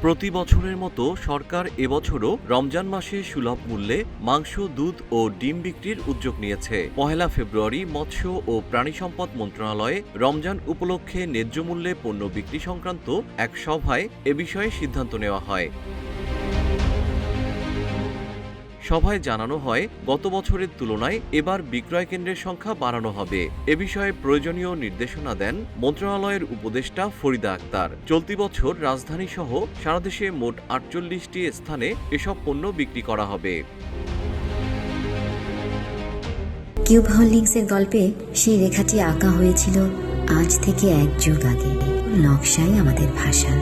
প্রতি বছরের মতো সরকার এবছরও রমজান মাসে সুলভ মূল্যে মাংস, দুধ ও ডিম বিক্রির উদ্যোগ নিয়েছে। ১ ফেব্রুয়ারি মৎস্য ও প্রাণী সম্পদ মন্ত্রণালয়ে রমজান উপলক্ষে ন্যায্য মূল্যে পণ্য বিক্রি সংক্রান্ত এক সভায় এ বিষয়ে সিদ্ধান্ত নেওয়া হয়। সভায় জানানো হয়, গত বছরের তুলনায় এবার বিক্রয় কেন্দ্রের সংখ্যা বাড়ানো হবে। এ বিষয়ে প্রয়োজনীয় নির্দেশনা দেন মন্ত্রণালয়ের উপদেষ্টা ফরিদা আক্তার। চলতি বছর রাজধানীসহ সারা দেশে মোট ৪৮টি স্থানে এসব পণ্য বিক্রি করা হবে। কিউব হোল্ডিংসের গল্পে সেই রেখাটি আঁকা হয়েছিল আজ থেকে ১ যুগ আগে। নকশাই আমাদের ভাষা।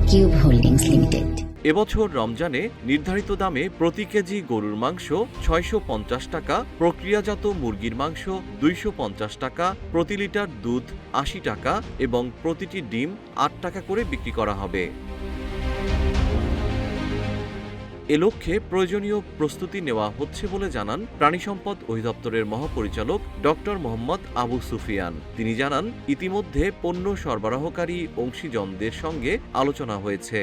Cube holdings limited. এবছর রমজানে নির্ধারিত দামে প্রতি কেজি গরুর মাংস ৬৫০ টাকা, প্রক্রিয়াজাত মুরগির মাংস ২৫০ টাকা, প্রতি লিটার দুধ ৮০ টাকা এবং প্রতিটি ডিম ৮ টাকা করে বিক্রি করা হবে। এ লক্ষ্যে প্রয়োজনীয় প্রস্তুতি নেওয়া হচ্ছে বলে জানান প্রাণী সম্পদ অধিদপ্তরের মহাপরিচালক ডক্টর মোহাম্মদ আবু সুফিয়ান। তিনি জানান, ইতিমধ্যে পণ্য সরবরাহকারী অংশীজনদের সঙ্গে আলোচনা হয়েছে।